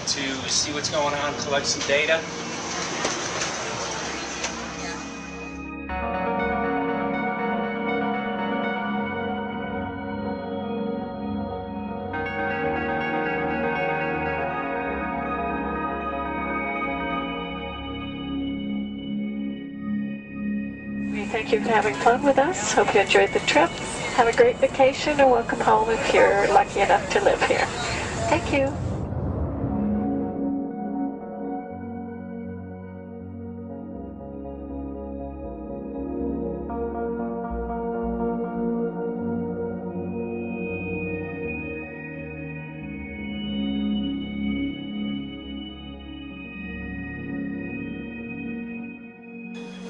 to see what's going on, collect some data. Thank you for having fun with us. Hope you enjoyed the trip. Have a great vacation and welcome home if you're lucky enough to live here. Thank you.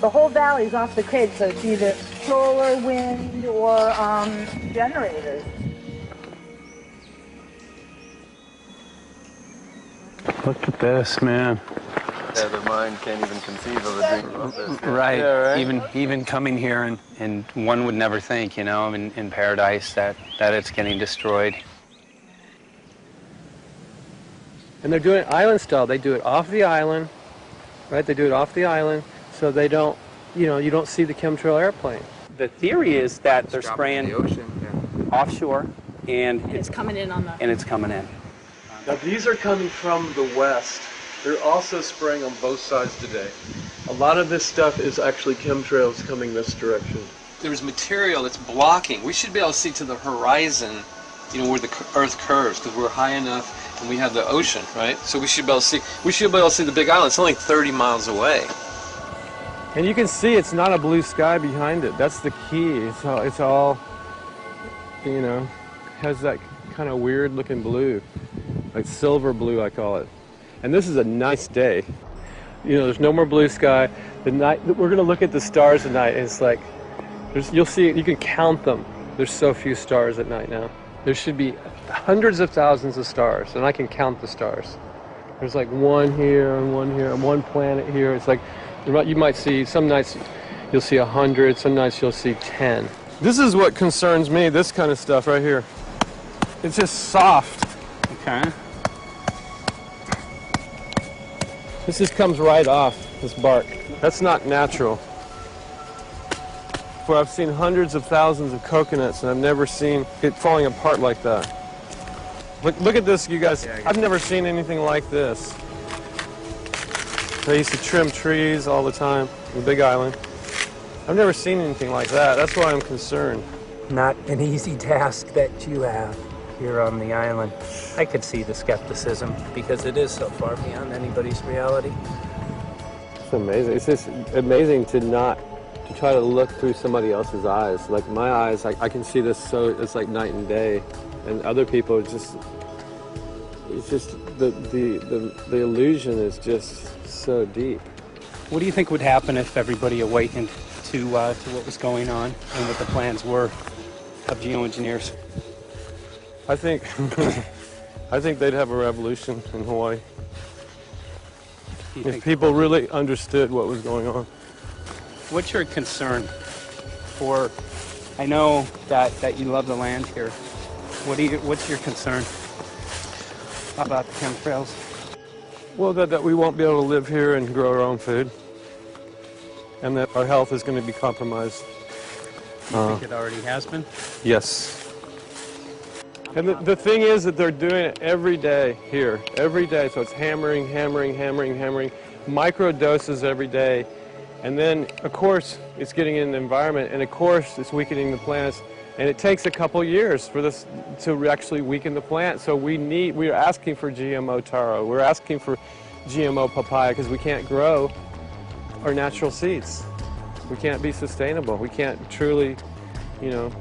The whole valley's off the grid, so it's either solar, wind, or generators. Look at this, man. Yeah, the mind can't even conceive of a dream of this. Right. Yeah, right. Even coming here, and one would never think, you know, in paradise that it's getting destroyed. And they're doing it island style. They do it off the island, right? They do it off the island, so they don't, you know, you don't see the chemtrail airplane. The theory is that they're spraying The ocean, offshore, and it's coming in on the... And it's coming in. Now these are coming from the west. They're also spraying on both sides today. A lot of this stuff is actually chemtrails coming this direction. There's material that's blocking. We should be able to see to the horizon, you know, where the Earth curves, because we're high enough and we have the ocean, right? So we should be able to see. We should be able to see the Big Island. It's only 30 miles away. And you can see it's not a blue sky behind it. That's the key. It's all, you know, has that kind of weird looking blue, like silver blue, I call it. And this is a nice day. You know, there's no more blue sky. The night, we're gonna look at the stars at night, and it's like, you'll see, you can count them. There's so few stars at night now. There should be hundreds of thousands of stars, and I can count the stars. There's like one here, and one planet here. It's like, you might see, some nights you'll see 100, some nights you'll see 10. This is what concerns me, this kind of stuff right here. It's just soft. Okay. This just comes right off, this bark. That's not natural. For I've seen hundreds of thousands of coconuts, and I've never seen it falling apart like that. Look at this, you guys. I've never seen anything like this. I used to trim trees all the time in the Big Island. I've never seen anything like that. That's why I'm concerned. Not an easy task that you have here on the island. I could see the skepticism because it is so far beyond anybody's reality. It's amazing. It's just amazing to try to look through somebody else's eyes. Like my eyes, I can see this, so it's like night and day. And other people, it's just the illusion is just so deep. What do you think would happen if everybody awakened to what was going on and what the plans were of geoengineers? I think they'd have a revolution in Hawaii. If people really understood what was going on. What's your concern for, I know that you love the land here. What's your concern about the chemtrails? Well, that we won't be able to live here and grow our own food. And that our health is going to be compromised. You think it already has been? Yes. And the thing is that they're doing it every day here, every day. So it's hammering, micro doses every day. And then, of course, it's getting in the environment, and of course, it's weakening the plants. And it takes a couple years for this to actually weaken the plant. So we're asking for GMO taro. We're asking for GMO papaya because we can't grow our natural seeds. We can't be sustainable. We can't truly, you know,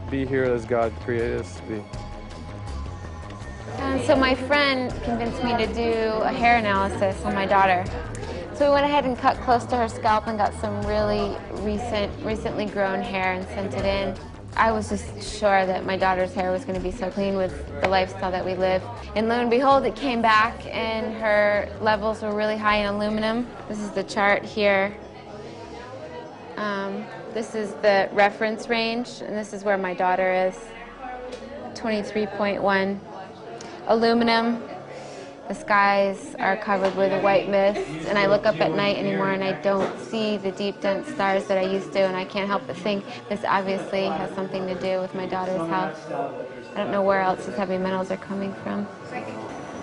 be here as God created us to be. So my friend convinced me to do a hair analysis on my daughter. So we went ahead and cut close to her scalp and got some really recently grown hair and sent it in. I was just sure that my daughter's hair was going to be so clean with the lifestyle that we live. And lo and behold, it came back and her levels were really high in aluminum. This is the chart here. This is the reference range, and this is where my daughter is, 23.1. Aluminum The skies are covered with a white mist, and I look up at night anymore and I don't see the deep, dense stars that I used to, and I can't help but think this obviously has something to do with my daughter's health. I don't know where else these heavy metals are coming from.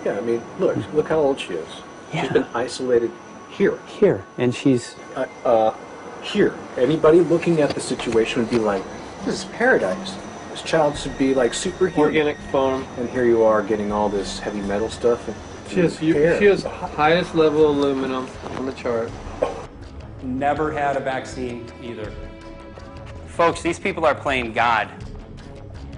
Yeah, I mean, look how old she is. Yeah. She's been isolated here. Here, and she's... Here. Anybody looking at the situation would be like, this is paradise. This child should be like superhuman. Organic farm. And here you are getting all this heavy metal stuff. And She has highest level aluminum on the chart. Never had a vaccine either. Folks, these people are playing God.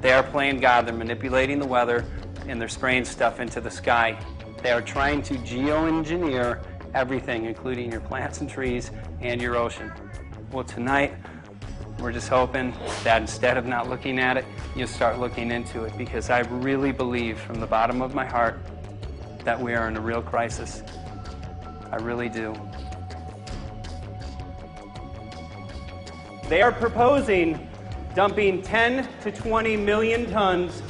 They are playing God. They're manipulating the weather, and they're spraying stuff into the sky. They are trying to geoengineer everything, including your plants and trees and your ocean. Well, tonight, we're just hoping that instead of not looking at it, you'll start looking into it, because I really believe from the bottom of my heart that we are in a real crisis. I really do. They are proposing dumping 10 to 20 million tons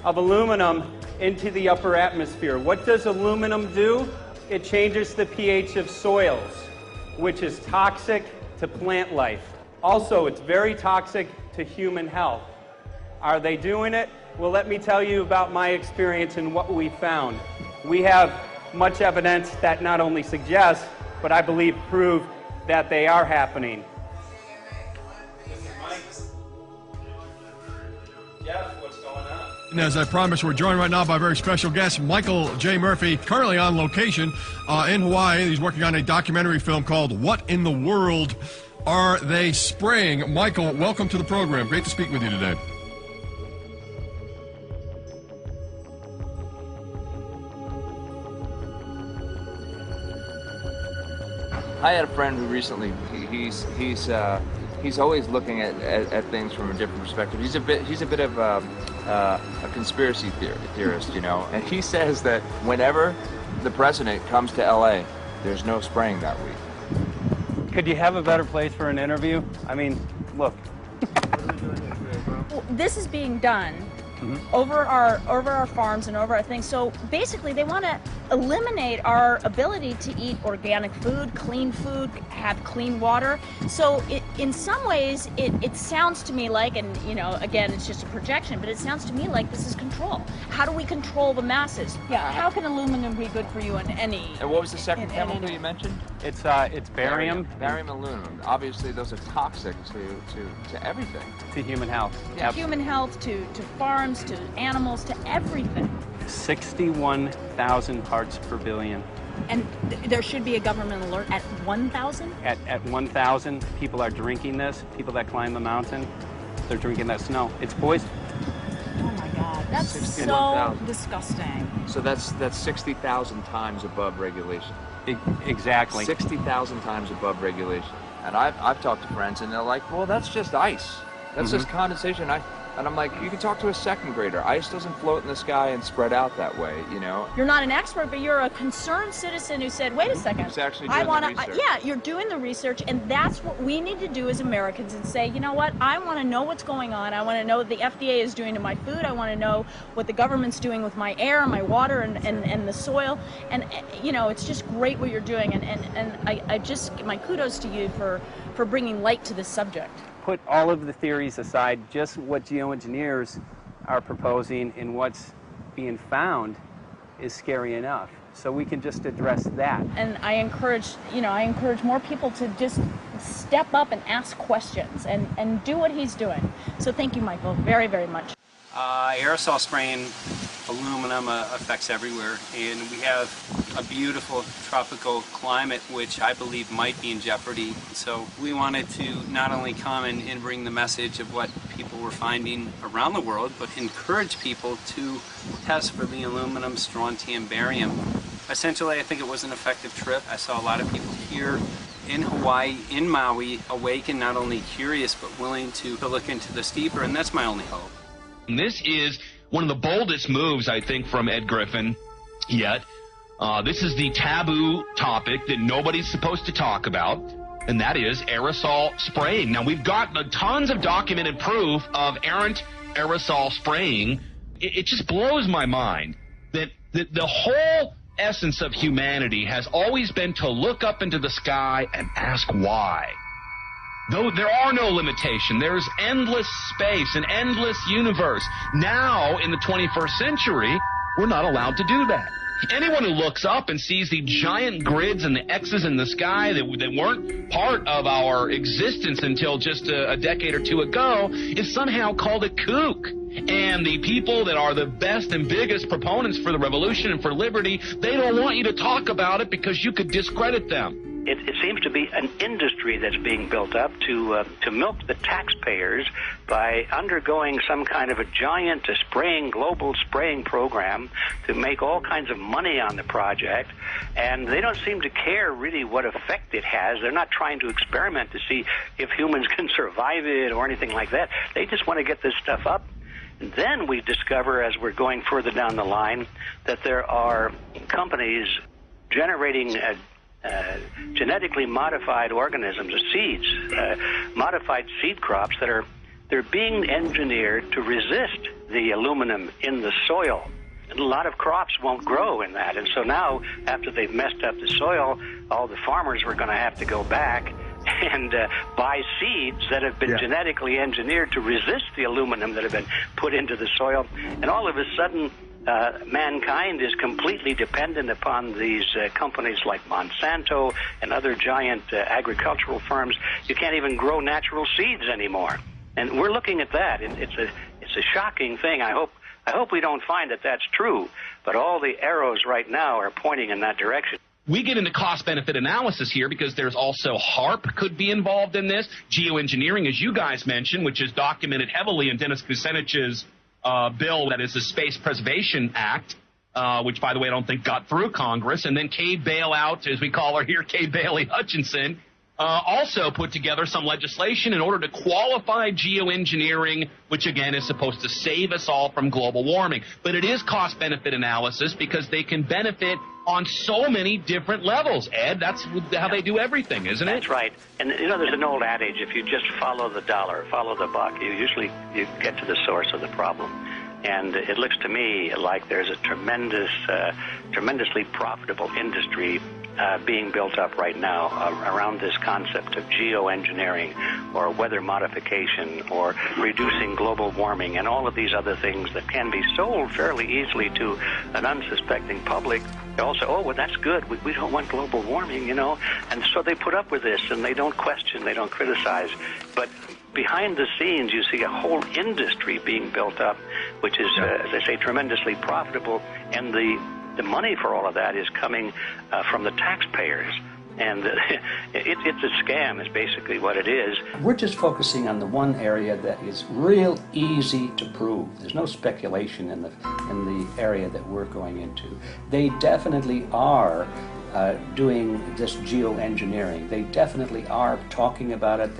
of aluminum into the upper atmosphere. What does aluminum do? It changes the pH of soils, which is toxic to plant life. Also, it's very toxic to human health. Are they doing it? Well, let me tell you about my experience and what we found. We have much evidence that not only suggests, but I believe prove that they are happening. Jeff, what's going on? And as I promised, we're joined right now by a very special guest, Michael J. Murphy, currently on location in Hawaii. He's working on a documentary film called What in the World Are They Spraying? Michael, welcome to the program. Great to speak with you today. I had a friend who recently, he's always looking at things from a different perspective. He's a bit of a conspiracy theorist, you know. And he says that whenever the president comes to LA, there's no spraying that week. Could you have a better place for an interview? I mean, look. Well, this is being done over our farms and over our things. So basically, they want to eliminate our ability to eat organic food, have clean water. So in some ways, it sounds to me like, and you know, again, it's just a projection, but it sounds to me like this is control. How do we control the masses? Yeah. How can aluminum be good for you in any? And what was the second chemical you mentioned? It's barium. Barium and aluminum. Obviously, those are toxic to everything. To human health. To human health, to farms, to animals, to everything. 61,000 parts per billion. And there should be a government alert at 1,000? At 1,000, people are drinking this. People that climb the mountain, they're drinking that snow. It's poison. Oh my God, that's so disgusting. So that's 60,000 times above regulation. Exactly. 60,000 times above regulation. And I've talked to friends, and they're like, well, that's just ice. That's just condensation. And I'm like, you can talk to a second grader. Ice doesn't float in the sky and spread out that way, you know? You're not an expert, but you're a concerned citizen who said, wait a second. Who's actually doing the research. Yeah, you're doing the research, and that's what we need to do as Americans and say, you know what, I want to know what's going on. I want to know what the FDA is doing to my food. I want to know what the government's doing with my air, my water, and the soil. And, you know, it's just great what you're doing. And I just, my kudos to you for bringing light to this subject. Put all of the theories aside, just what geoengineers are proposing and what's being found is scary enough. So we can just address that. And I encourage more people to just step up and ask questions and do what he's doing. So thank you, Michael, very, very much. Aerosol spraying aluminum affects everywhere, and we have a beautiful tropical climate which I believe might be in jeopardy. So we wanted to not only come and bring the message of what people were finding around the world, but encourage people to test for the aluminum, strontium, barium. Essentially, I think it was an effective trip. I saw a lot of people here in Hawaii, in Maui, awake and not only curious, but willing to look into this deeper, and that's my only hope. This is one of the boldest moves, I think, from Ed Griffin yet. This is the taboo topic that nobody's supposed to talk about, and that is aerosol spraying. Now, we've got tons of documented proof of errant aerosol spraying. It just blows my mind that the whole essence of humanity has always been to look up into the sky and ask why. Though there are no limitations, there's endless space, an endless universe. Now, in the 21st century, we're not allowed to do that. Anyone who looks up and sees the giant grids and the X's in the sky that weren't part of our existence until just a decade or two ago is somehow called a kook. And the people that are the best and biggest proponents for the revolution and for liberty, they don't want you to talk about it because you could discredit them. It seems to be an industry that's being built up to milk the taxpayers by undergoing some kind of a giant global spraying program to make all kinds of money on the project. And they don't seem to care really what effect it has. They're not trying to experiment to see if humans can survive it or anything like that. They just want to get this stuff up. And then we discover, as we're going further down the line, that there are companies generating genetically modified organisms, seeds, modified seed crops they're being engineered to resist the aluminum in the soil. And a lot of crops won't grow in that. And so now, after they've messed up the soil, all the farmers were going to have to go back and buy seeds that have been genetically engineered to resist the aluminum that have been put into the soil. And all of a sudden, mankind is completely dependent upon these companies like Monsanto and other giant agricultural firms. You can't even grow natural seeds anymore. And we're looking at that. It's a shocking thing. I hope we don't find that that's true. But all the arrows right now are pointing in that direction. We get into cost-benefit analysis here because there's also HAARP could be involved in this. Geoengineering, as you guys mentioned, which is documented heavily in Dennis Kucinich's bill, that is the Space Preservation Act, which, by the way, I don't think got through Congress. And then Kay Bailout, as we call her here, Kay Bailey Hutchinson, also put together some legislation in order to qualify geoengineering, which, again, is supposed to save us all from global warming. But it is cost-benefit analysis because they can benefit on so many different levels. Ed, that's how they do everything, isn't it? That's right. And, you know, there's an old adage, if you just follow the dollar, follow the buck, you get to the source of the problem. And it looks to me like there's a tremendously profitable industry being built up right now around this concept of geoengineering or weather modification or reducing global warming and all of these other things that can be sold fairly easily to an unsuspecting public. They all say, oh, well, that's good. We don't want global warming, you know. And so they put up with this, and they don't question, they don't criticize. But behind the scenes, you see a whole industry being built up, which is, as I say, tremendously profitable. And the money for all of that is coming from the taxpayers. And it's a scam is basically what it is. We're just focusing on the one area that is real easy to prove. There's no speculation in the area that we're going into. They definitely are doing this geoengineering. They definitely are talking about it.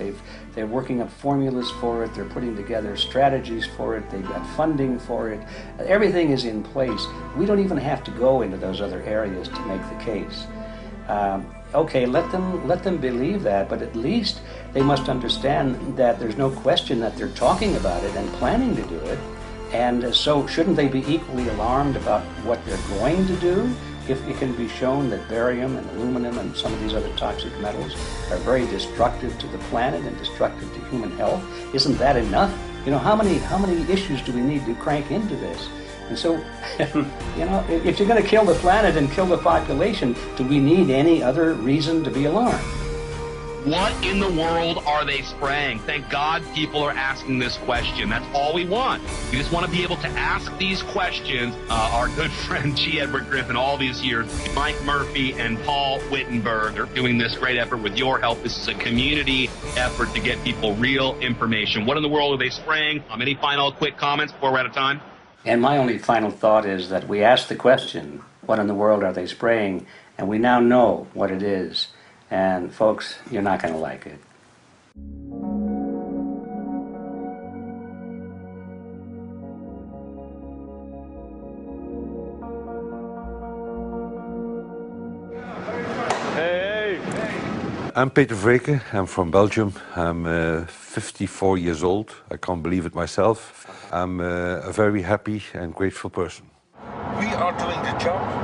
They're working up formulas for it. They're putting together strategies for it. They've got funding for it. Everything is in place. We don't even have to go into those other areas to make the case. Okay, let them believe that, but at least they must understand that there's no question that they're talking about it and planning to do it. And so shouldn't they be equally alarmed about what they're going to do if it can be shown that barium and aluminum and some of these other toxic metals are very destructive to the planet and destructive to human health? Isn't that enough? You know, how many issues do we need to crank into this? And so, you know, if you're going to kill the planet and kill the population, do we need any other reason to be alarmed? What in the world are they spraying? Thank God people are asking this question. That's all we want. We just want to be able to ask these questions. Our good friend G. Edward Griffin, all these years, Mike Murphy and Paul Wittenberg are doing this great effort with your help. This is a community effort to get people real information. What in the world are they spraying? Any final quick comments before we're out of time? And my only final thought is that we asked the question, what in the world are they spraying? And we now know what it is. And folks, you're not going to like it. I'm Peter Vreken. I'm from Belgium. I'm 54 years old. I can't believe it myself. I'm a very happy and grateful person. We are doing the job